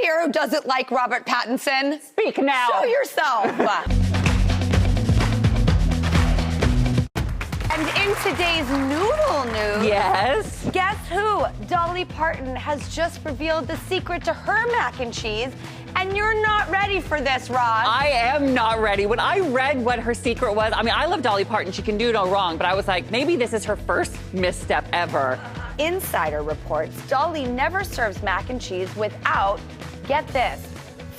here who doesn't like Robert Pattinson? Speak now. Show yourself. And in today's noodle news, yes, guess who? Dolly Parton has just revealed the secret to her mac and cheese, and you're not ready for this, Ross. I am not ready. When I read what her secret was, I mean, I love Dolly Parton. She can do no wrong, but I was like, maybe this is her first misstep ever. Insider reports Dolly never serves mac and cheese without, get this,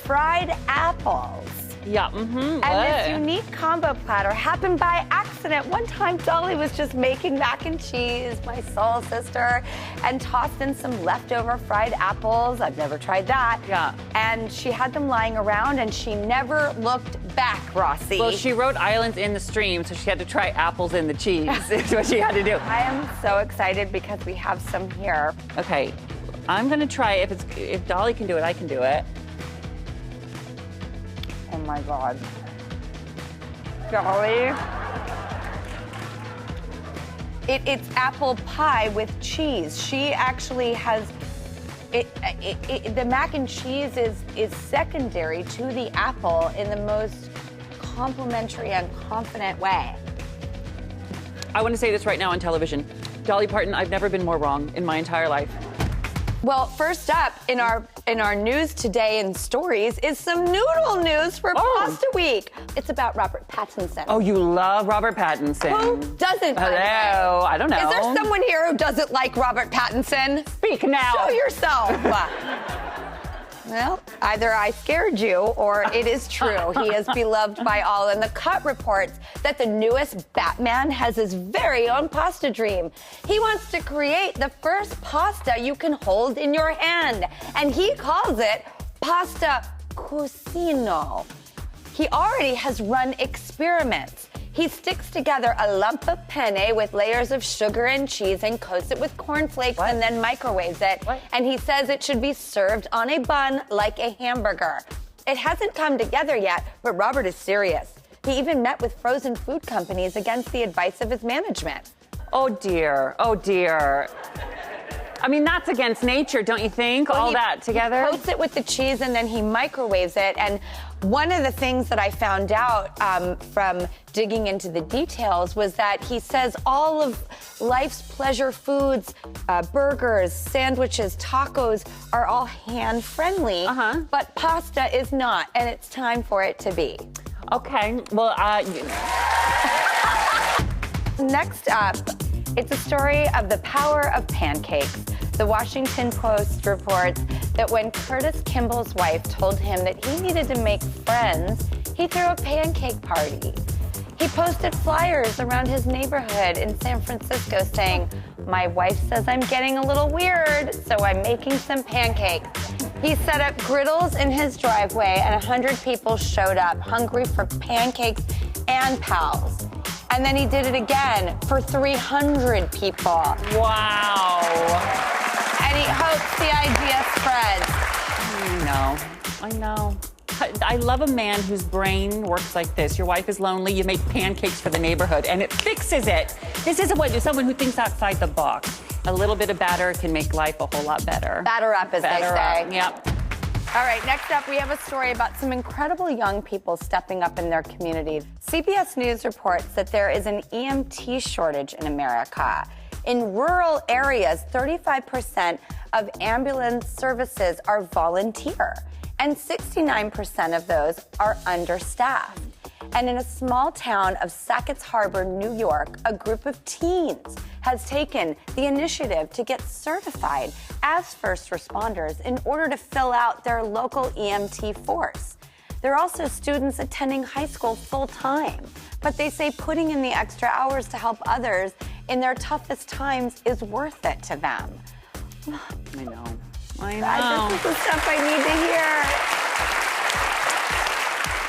fried apples. Yeah, And this unique combo platter happened by accident. One time, Dolly was just making mac and cheese, my soul sister, and tossed in some leftover fried apples. I've never tried that. Yeah. And she had them lying around, and she never looked back, Rossi. Well, she wrote islands in the stream, so she had to try apples in the cheese. Is what she had to do. I am so excited because we have some here. Okay, I'm gonna try. If Dolly can do it, I can do it. Oh my God. Dolly. It's apple pie with cheese. She actually has, the mac and cheese is secondary to the apple in the most complimentary and confident way. I want to say this right now on television. Dolly Parton, I've never been more wrong in my entire life. Well, first up in our news today and stories is some noodle news for Pasta Week. It's about Robert Pattinson. Oh, you love Robert Pattinson. Who doesn't? Hello, I don't know. Is there someone here who doesn't like Robert Pattinson? Speak now. Show yourself. Well, either I scared you or it is true. He is beloved by all. And The Cut reports that the newest Batman has his very own pasta dream. He wants to create the first pasta you can hold in your hand. And he calls it pasta cusino. He already has run experiments. He sticks together a lump of penne with layers of sugar and cheese and coats it with cornflakes and then microwaves it. And he says it should be served on a bun like a hamburger. It hasn't come together yet, but Robert is serious. He even met with frozen food companies against the advice of his management. Oh dear, oh dear. I mean, that's against nature, don't you think? Well, all that together? He coats it with the cheese and then he microwaves it. And one of the things that I found out from digging into the details was that he says all of life's pleasure foods, burgers, sandwiches, tacos are all hand-friendly, but pasta is not, and it's time for it to be. Okay, well, Next up, it's a story of the power of pancakes. The Washington Post reports that when Curtis Kimball's wife told him that he needed to make friends, he threw a pancake party. He posted flyers around his neighborhood in San Francisco saying, "My wife says I'm getting a little weird, so I'm making some pancakes." He set up griddles in his driveway and 100 people showed up hungry for pancakes and pals. And then he did it again for 300 people. wow. And he hopes the idea spreads. I know. I love a man whose brain works like this. Your wife is lonely, you make pancakes for the neighborhood, and it fixes it. This isn't what someone who thinks outside the box. A little bit of batter can make life a whole lot better. Batter up, as they say. Yep. All right, next up, we have a story about some incredible young people stepping up in their community. CBS News reports that there is an EMT shortage in America. In rural areas, 35% of ambulance services are volunteer, and 69% of those are understaffed. And in a small town of Sackett's Harbor, New York, a group of teens has taken the initiative to get certified as first responders in order to fill out their local EMT force. They're also students attending high school full-time, but they say putting in the extra hours to help others in their toughest times is worth it to them. I know. This is the stuff I need to hear.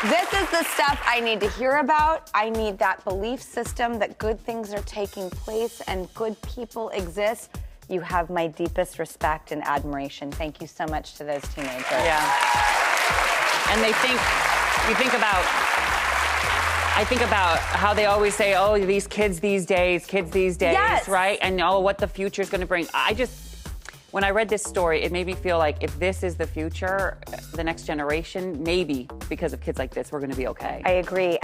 This is the stuff I need to hear about. I need that belief system that good things are taking place and good people exist. You have my deepest respect and admiration. Thank you so much to those teenagers. Yeah. And I think about how they always say, oh, these kids these days, Yes. right? And what the future's gonna bring. When I read this story, it made me feel like if this is the future, the next generation, maybe because of kids like this, we're going to be okay. I agree.